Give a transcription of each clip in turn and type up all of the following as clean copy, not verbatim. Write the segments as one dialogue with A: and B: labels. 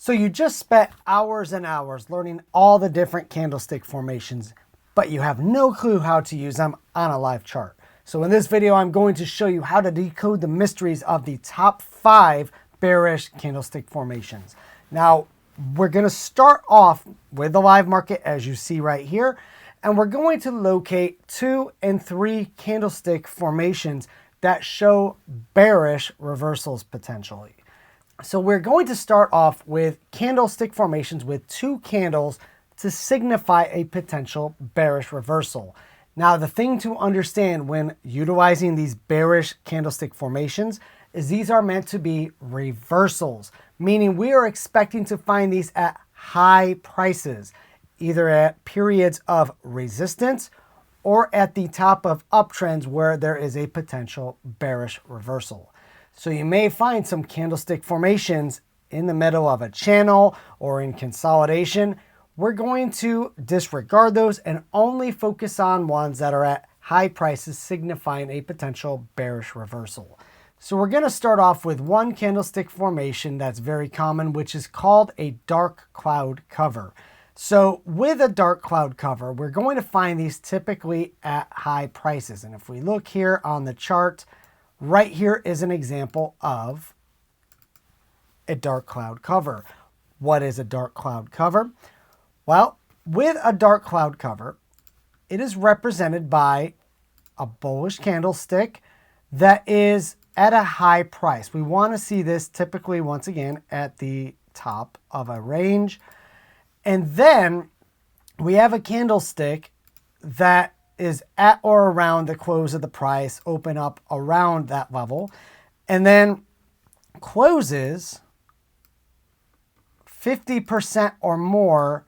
A: So you just spent hours and hours learning all the different candlestick formations, but you have no clue how to use them on a live chart. So in this video, I'm going to show you how to decode the mysteries of the top 5 bearish candlestick formations. Now, we're going to start off with the live market as you see right here, and we're going to locate 2 and 3 candlestick formations that show bearish reversals potentially. So we're going to start off with candlestick formations with 2 candles to signify a potential bearish reversal. Now, the thing to understand when utilizing these bearish candlestick formations is these are meant to be reversals, meaning we are expecting to find these at high prices, either at periods of resistance or at the top of uptrends where there is a potential bearish reversal. So you may find some candlestick formations in the middle of a channel or in consolidation. We're going to disregard those and only focus on ones that are at high prices signifying a potential bearish reversal. So we're going to start off with one candlestick formation that's very common, which is called a dark cloud cover. So with a dark cloud cover, we're going to find these typically at high prices. And if we look here on the chart, right here is an example of a dark cloud cover. What is a dark cloud cover? Well, with a dark cloud cover, it is represented by a bullish candlestick that is at a high price. We want to see this typically, once again, at the top of a range. And then we have a candlestick that is at or around the close of the price, open up around that level, and then closes 50% or more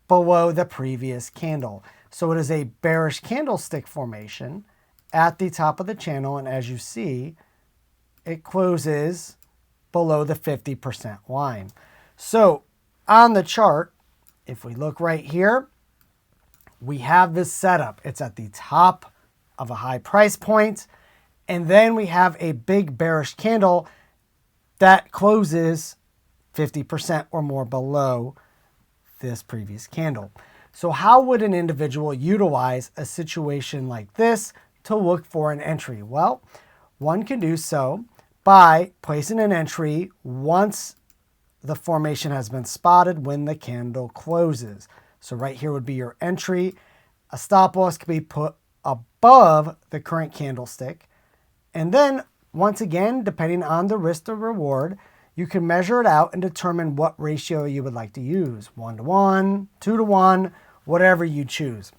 A: below the previous candle. So it is a bearish candlestick formation at the top of the channel, and as you see, it closes below the 50% line. So on the chart, if we look right here, we have this setup. It's at the top of a high price point, and then we have a big bearish candle that closes 50% or more below this previous candle. So how would an individual utilize a situation like this to look for an entry? Well, one can do so by placing an entry once the formation has been spotted when the candle closes. So right here would be your entry. A stop loss could be put above the current candlestick. And then once again, depending on the risk to reward, you can measure it out and determine what ratio you would like to use. 1-to-1, 2-to-1, whatever you choose.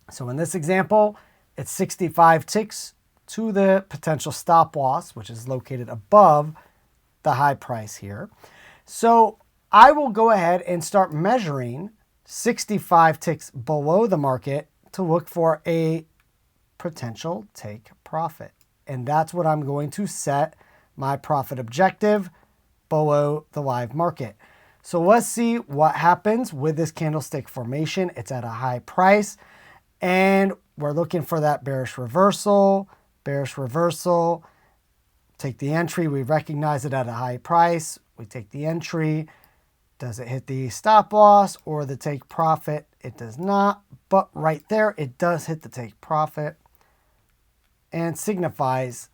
A: So in this example, it's 65 ticks to the potential stop loss, which is located above the high price here. So I will go ahead and start measuring 65 ticks below the market to look for a potential take profit. And that's what I'm going to set my profit objective below the live market. So let's see what happens with this candlestick formation. It's at a high price and we're looking for that bearish reversal, take the entry. We recognize it at a high price. We take the entry. Does it hit the stop loss or the take profit? It does not, but right there, it does hit the take profit and signifies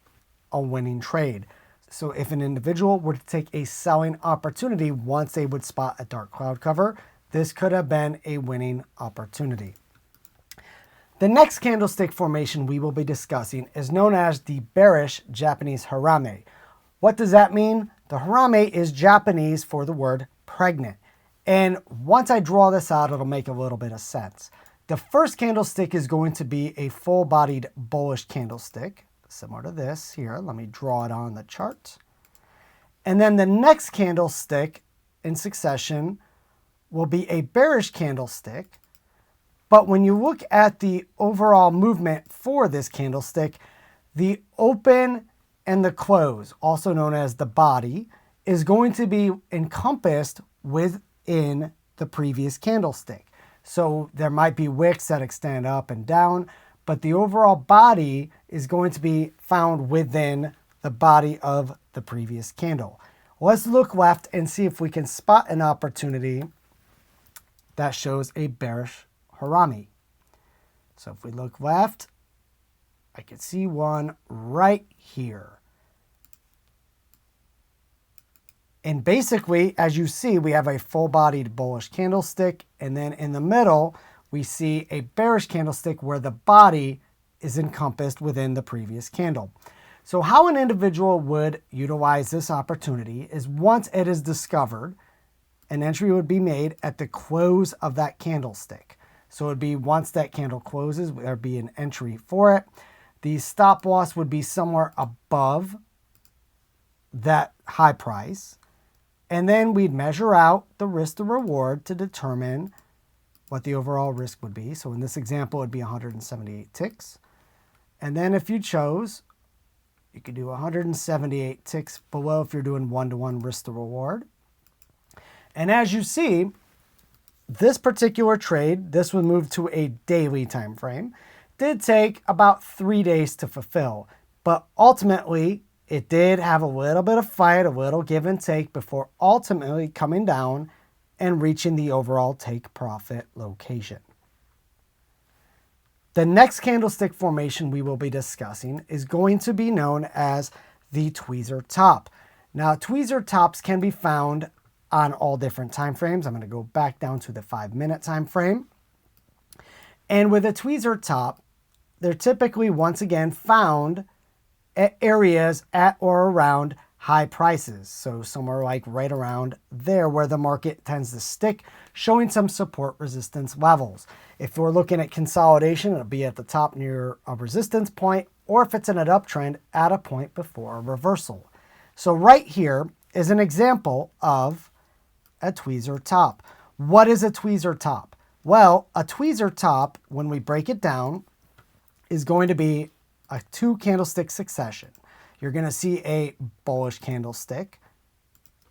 A: a winning trade. So if an individual were to take a selling opportunity once they would spot a dark cloud cover, this could have been a winning opportunity. The next candlestick formation we will be discussing is known as the bearish Japanese Harame. What does that mean? The Harame is Japanese for the word pregnant. And once I draw this out, it'll make a little bit of sense. The first candlestick is going to be a full-bodied bullish candlestick, similar to this here. Let me draw it on the chart. And then the next candlestick in succession will be a bearish candlestick. But when you look at the overall movement for this candlestick, the open and the close, also known as the body, is going to be encompassed within the previous candlestick. So there might be wicks that extend up and down, but the overall body is going to be found within the body of the previous candle. Let's look left and see if we can spot an opportunity that shows a bearish Harame. So if we look left, I can see one right here. And basically, as you see, we have a full-bodied bullish candlestick, and then in the middle, we see a bearish candlestick where the body is encompassed within the previous candle. So how an individual would utilize this opportunity is once it is discovered, an entry would be made at the close of that candlestick. So it would be once that candle closes, there would be an entry for it. The stop loss would be somewhere above that high price. And then we'd measure out the risk to reward to determine what the overall risk would be. So in this example, it would be 178 ticks. And then if you chose, you could do 178 ticks below if you're doing one-to-one risk to reward. And as you see, this particular trade, this would move to a daily time frame, did take about 3 days to fulfill. But ultimately, it did have a little bit of fight, a little give and take before ultimately coming down and reaching the overall take profit location. The next candlestick formation we will be discussing is going to be known as the tweezer top. Now, tweezer tops can be found on all different time frames. I'm going to go back down to the 5-minute time frame. And with a tweezer top, they're typically once again found at areas at or around high prices. So somewhere like right around there where the market tends to stick, showing some support resistance levels. If we're looking at consolidation, it'll be at the top near a resistance point, or if it's in an uptrend, at a point before a reversal. So right here is an example of a tweezer top. What is a tweezer top? Well, a tweezer top, when we break it down, is going to be a 2 candlestick succession. You're going to see a bullish candlestick.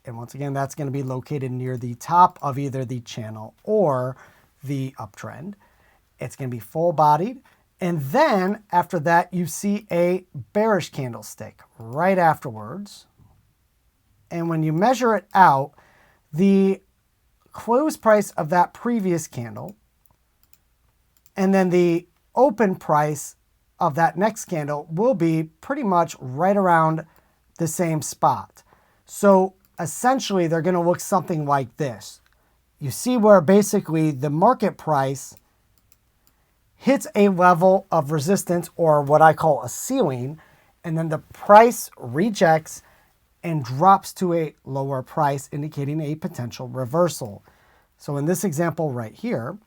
A: And once again, that's going to be located near the top of either the channel or the uptrend. It's going to be full-bodied. And then after that, you see a bearish candlestick right afterwards. And when you measure it out, the close price of that previous candle and then the open price of that next candle will be pretty much right around the same spot. So essentially, they're going to look something like this. You see where basically the market price hits a level of resistance, or what I call a ceiling, and then the price rejects and drops to a lower price, indicating a potential reversal. So in this example right here,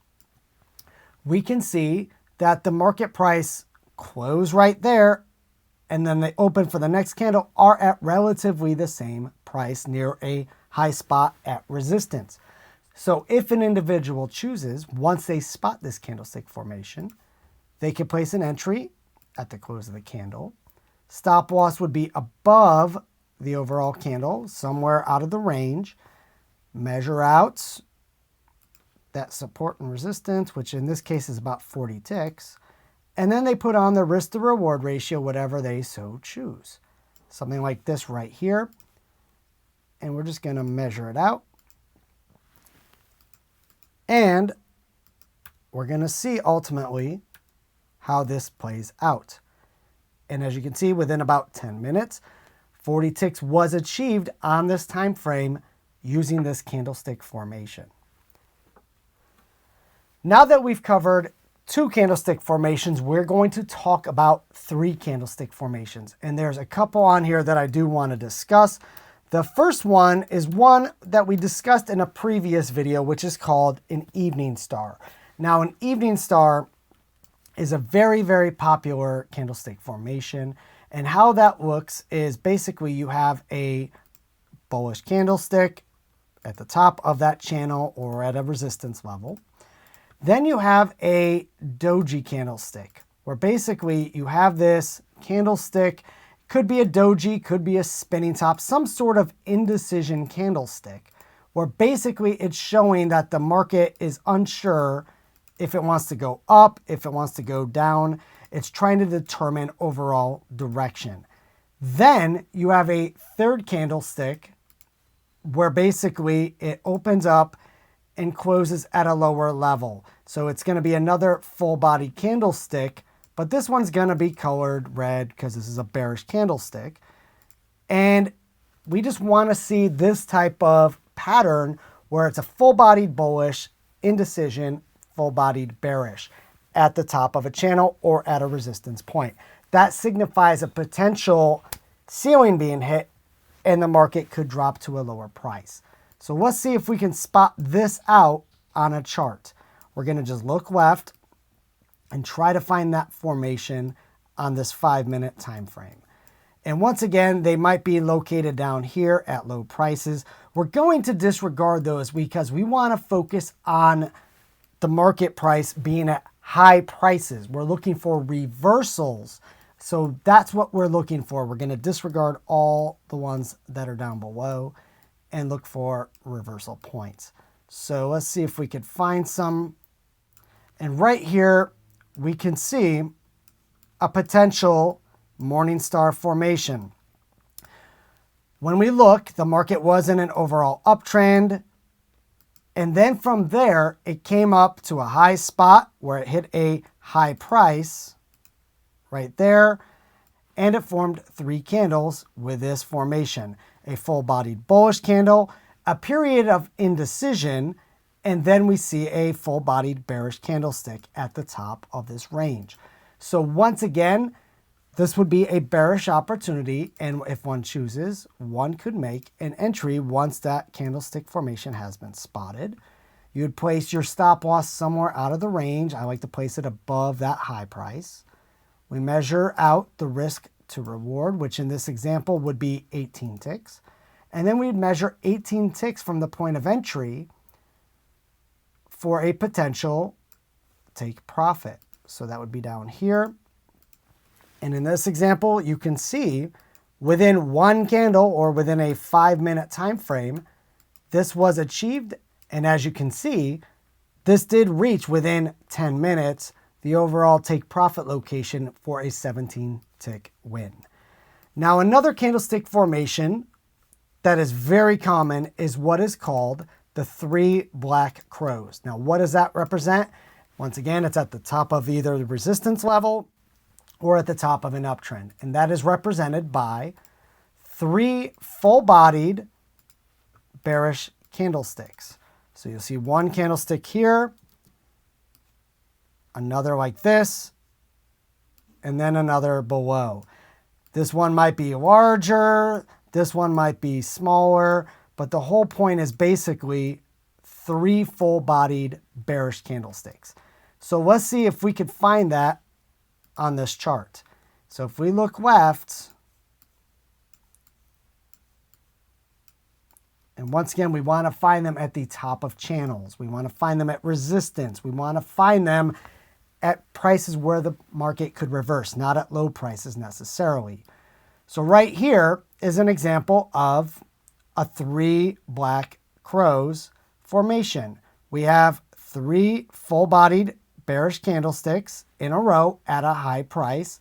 A: we can see that the market price close right there, and then they open for the next candle are at relatively the same price near a high spot at resistance. So if an individual chooses, once they spot this candlestick formation, they can place an entry at the close of the candle. Stop loss would be above the overall candle, somewhere out of the range. Measure out that support and resistance, which in this case is about 40 ticks. And then they put on the risk to reward ratio, whatever they so choose. Something like this right here. And we're just going to measure it out. And we're going to see ultimately how this plays out. And as you can see, within about 10 minutes, 40 ticks was achieved on this time frame using this candlestick formation. Now that we've covered 2 candlestick formations, we're going to talk about 3 candlestick formations. And there's a couple on here that I do want to discuss. The first one is one that we discussed in a previous video, which is called an evening star. Now, an evening star is a very, very popular candlestick formation. And how that looks is basically you have a bullish candlestick at the top of that channel or at a resistance level. Then you have a doji candlestick, where basically you have this candlestick, could be a doji, could be a spinning top, some sort of indecision candlestick, where basically it's showing that the market is unsure if it wants to go up, if it wants to go down. It's trying to determine overall direction. Then you have a third candlestick where basically it opens up and closes at a lower level. So it's going to be another full body candlestick, but this one's going to be colored red because this is a bearish candlestick. And we just want to see this type of pattern where it's a full-bodied bullish, indecision, full-bodied bearish at the top of a channel or at a resistance point. That signifies a potential ceiling being hit and the market could drop to a lower price. So let's see if we can spot this out on a chart. We're going to just look left and try to find that formation on this 5-minute time frame. And once again, they might be located down here at low prices. We're going to disregard those because we want to focus on the market price being at high prices. We're looking for reversals. So that's what we're looking for. We're going to disregard all the ones that are down below and look for reversal points. So let's see if we could find some. And right here, we can see a potential Morningstar formation. When we look, the market was in an overall uptrend. And then from there, it came up to a high spot where it hit a high price right there. And it formed 3 candles with this formation. A full-bodied bullish candle, a period of indecision, and then we see a full-bodied bearish candlestick at the top of this range. So once again, this would be a bearish opportunity, and if one chooses, one could make an entry once that candlestick formation has been spotted. You would place your stop loss somewhere out of the range. I like to place it above that high price. We measure out the risk to reward, which in this example would be 18 ticks. And then we'd measure 18 ticks from the point of entry for a potential take profit. So that would be down here. And in this example, you can see within one candle or within a 5-minute time frame, this was achieved. And as you can see, this did reach within 10 minutes the overall take profit location for a 17-tick win. Now, another candlestick formation that is very common is what is called the 3 black crows. Now, what does that represent? Once again, it's at the top of either the resistance level or at the top of an uptrend. And that is represented by 3 full-bodied bearish candlesticks. So you'll see one candlestick here, another like this, and then another below. This one might be larger, this one might be smaller, but the whole point is basically 3 full-bodied bearish candlesticks. So let's see if we could find that on this chart. So if we look left, and once again, we want to find them at the top of channels. We want to find them at resistance. We want to find them at prices where the market could reverse, not at low prices necessarily. So right here is an example of a 3 black crows formation. We have 3 full-bodied bearish candlesticks in a row at a high price.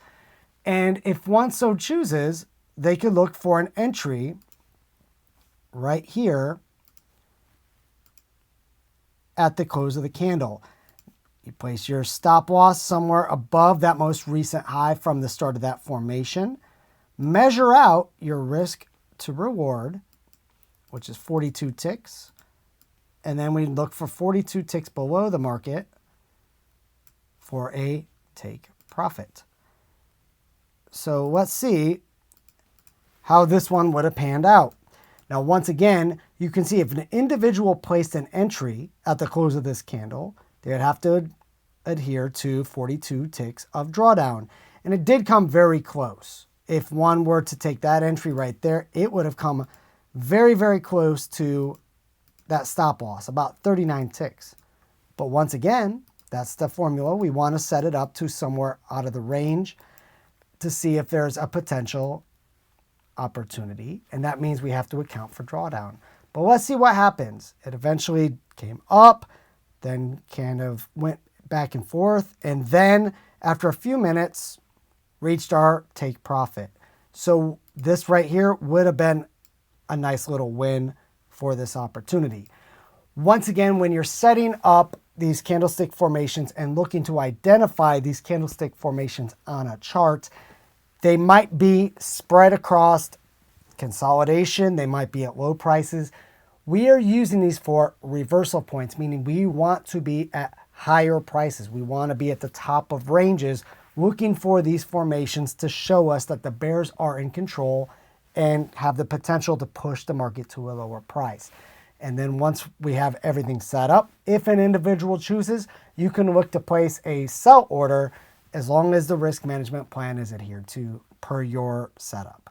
A: And if one so chooses, they could look for an entry right here at the close of the candle. You place your stop loss somewhere above that most recent high from the start of that formation. Measure out your risk to reward, which is 42 ticks. And then we look for 42 ticks below the market for a take profit. So let's see how this one would have panned out. Now, once again, you can see if an individual placed an entry at the close of this candle, they would have to adhere to 42 ticks of drawdown. And it did come very close. If one were to take that entry right there, it would have come very, very close to that stop loss, about 39 ticks. But once again, that's the formula. We want to set it up to somewhere out of the range to see if there's a potential opportunity. And that means we have to account for drawdown. But let's see what happens. It eventually came up, then kind of went back and forth, and then after a few minutes, reached our take profit. So this right here would have been a nice little win for this opportunity. Once again, when you're setting up these candlestick formations and looking to identify these candlestick formations on a chart, they might be spread across consolidation. They might be at low prices. We are using these for reversal points, meaning we want to be at higher prices. We want to be at the top of ranges, looking for these formations to show us that the bears are in control and have the potential to push the market to a lower price. And then once we have everything set up, if an individual chooses, you can look to place a sell order as long as the risk management plan is adhered to per your setup.